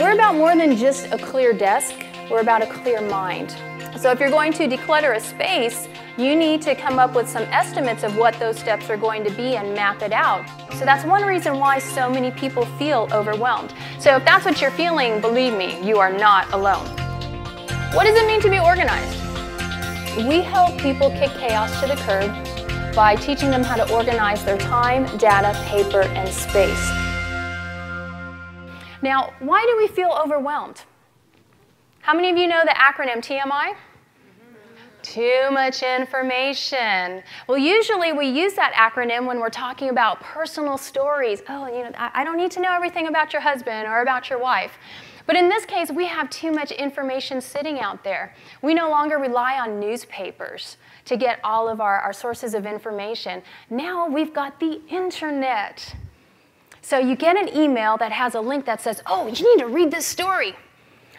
We're about more than just a clear desk, we're about a clear mind. So if you're going to declutter a space, you need to come up with some estimates of what those steps are going to be and map it out. So that's one reason why so many people feel overwhelmed. So if that's what you're feeling, believe me, you are not alone. What does it mean to be organized? We help people kick chaos to the curb by teaching them how to organize their time, data, paper, and space. Now, why do we feel overwhelmed? How many of you know the acronym TMI? Too much information. Well, usually we use that acronym when we're talking about personal stories. Oh, I don't need to know everything about your husband or about your wife. But in this case, we have too much information sitting out there. We no longer rely on newspapers to get all of our sources of information. Now we've got the internet. So you get an email that has a link that says, oh, you need to read this story.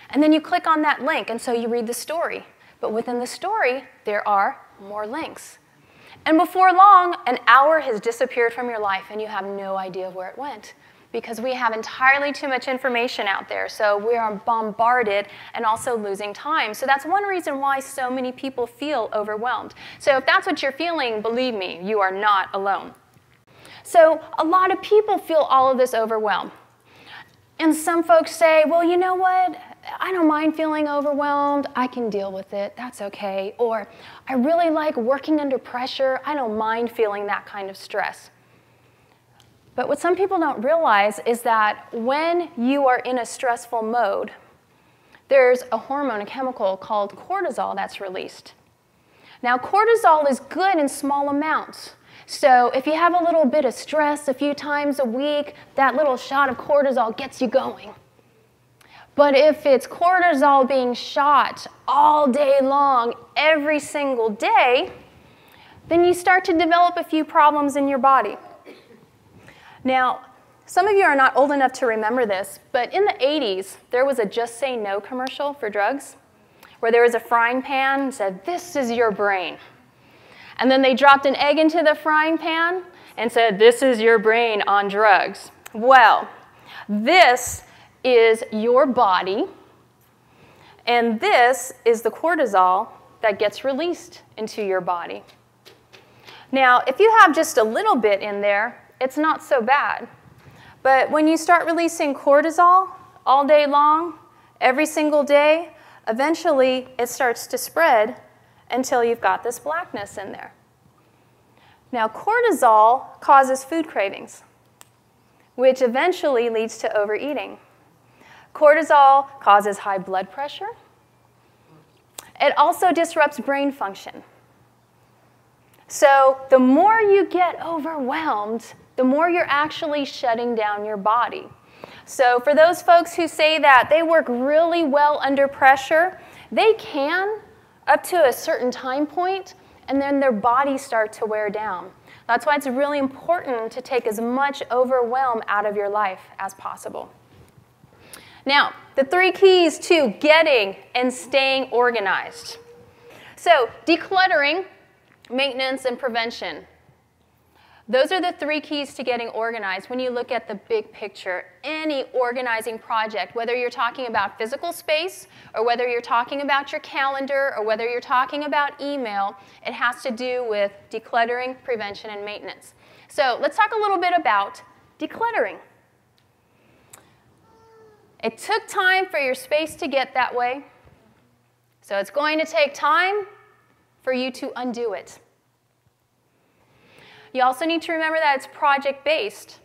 And then you click on that link, and so you read the story. But within the story, there are more links. And before long, an hour has disappeared from your life, and you have no idea where it went, because we have entirely too much information out there. So we are bombarded and also losing time. So that's one reason why so many people feel overwhelmed. So if that's what you're feeling, believe me, you are not alone. So a lot of people feel all of this overwhelm. And some folks say, well, you know what? I don't mind feeling overwhelmed. I can deal with it. That's okay. Or I really like working under pressure. I don't mind feeling that kind of stress. But what some people don't realize is that when you are in a stressful mode, there's a hormone, a chemical called cortisol that's released. Now, cortisol is good in small amounts. So if you have a little bit of stress a few times a week, that little shot of cortisol gets you going. But if it's cortisol being shot all day long, every single day, then you start to develop a few problems in your body. Now, some of you are not old enough to remember this, but in the 80s, there was a Just Say No commercial for drugs, where there was a frying pan and said, this is your brain. And then they dropped an egg into the frying pan and said, this is your brain on drugs. Well, this is your body, and this is the cortisol that gets released into your body. Now, if you have just a little bit in there, it's not so bad. But when you start releasing cortisol all day long, every single day, eventually it starts to spread until you've got this blackness in there. Now, cortisol causes food cravings, which eventually leads to overeating. Cortisol causes high blood pressure. It also disrupts brain function. So the more you get overwhelmed, the more you're actually shutting down your body. So for those folks who say that they work really well under pressure, they can up to a certain time point, and then their bodies start to wear down. That's why it's really important to take as much overwhelm out of your life as possible. Now, the 3 keys to getting and staying organized. So, decluttering, maintenance, and prevention. Those are the 3 keys to getting organized when you look at the big picture. Any organizing project, whether you're talking about physical space, or whether you're talking about your calendar, or whether you're talking about email, it has to do with decluttering, prevention, and maintenance. So let's talk a little bit about decluttering. It took time for your space to get that way, so it's going to take time for you to undo it. You also need to remember that it's project-based.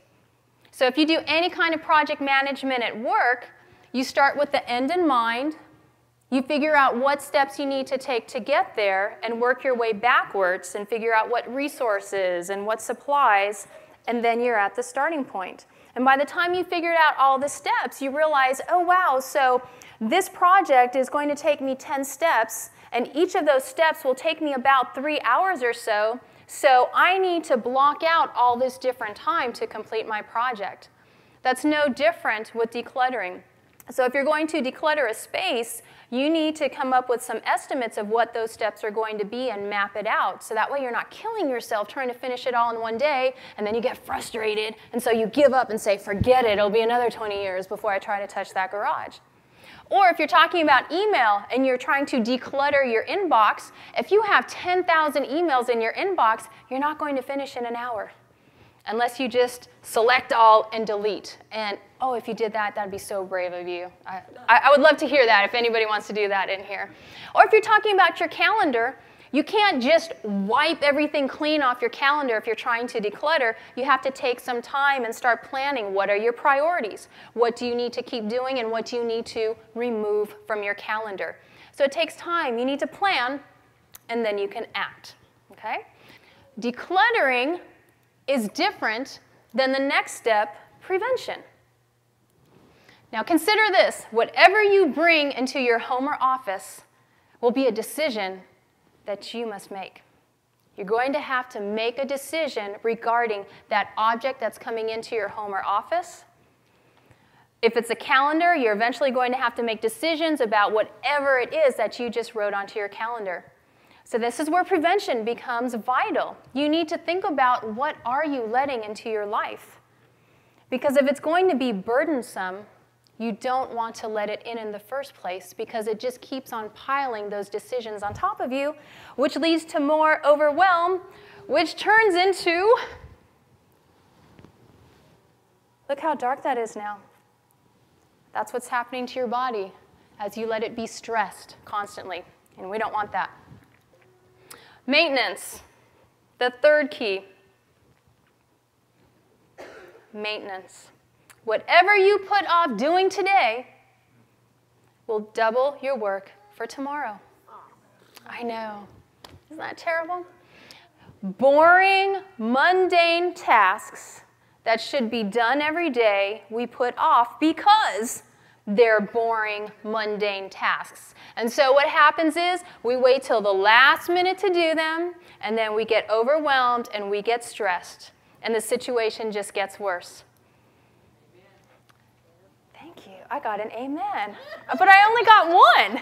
So if you do any kind of project management at work, you start with the end in mind, you figure out what steps you need to take to get there, and work your way backwards and figure out what resources and what supplies, and then you're at the starting point. And by the time you figured out all the steps, you realize, oh wow, so this project is going to take me 10 steps, and each of those steps will take me about 3 hours or so. So I need to block out all this different time to complete my project. That's no different with decluttering. So if you're going to declutter a space, you need to come up with some estimates of what those steps are going to be and map it out. So that way you're not killing yourself trying to finish it all in one day, and then you get frustrated, and so you give up and say, forget it, it'll be another 20 years before I try to touch that garage. Or if you're talking about email and you're trying to declutter your inbox, if you have 10,000 emails in your inbox, you're not going to finish in an hour unless you just select all and delete. And oh, if you did that, that'd be so brave of you. I would love to hear that if anybody wants to do that in here. Or if you're talking about your calendar, you can't just wipe everything clean off your calendar if you're trying to declutter. You have to take some time and start planning. What are your priorities? What do you need to keep doing, and what do you need to remove from your calendar? So it takes time. You need to plan, and then you can act. Okay? Decluttering is different than the next step, prevention. Now consider this. Whatever you bring into your home or office will be a decision that you must make. You're going to have to make a decision regarding that object that's coming into your home or office. If it's a calendar, you're eventually going to have to make decisions about whatever it is that you just wrote onto your calendar. So this is where prevention becomes vital. You need to think about, what are you letting into your life? Because if it's going to be burdensome, you don't want to let it in the first place, because it just keeps on piling those decisions on top of you, which leads to more overwhelm, which turns into, look how dark that is now. That's what's happening to your body as you let it be stressed constantly, and we don't want that. Maintenance, the third key. Maintenance. Whatever you put off doing today will double your work for tomorrow. I know. Isn't that terrible? Boring, mundane tasks that should be done every day, we put off because they're boring, mundane tasks. And so what happens is we wait till the last minute to do them, and then we get overwhelmed and we get stressed, and the situation just gets worse. Thank you. I got an amen. But I only got one.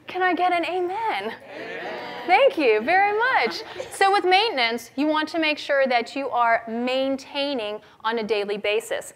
Can I get an amen? Amen? Thank you very much. So with maintenance, you want to make sure that you are maintaining on a daily basis.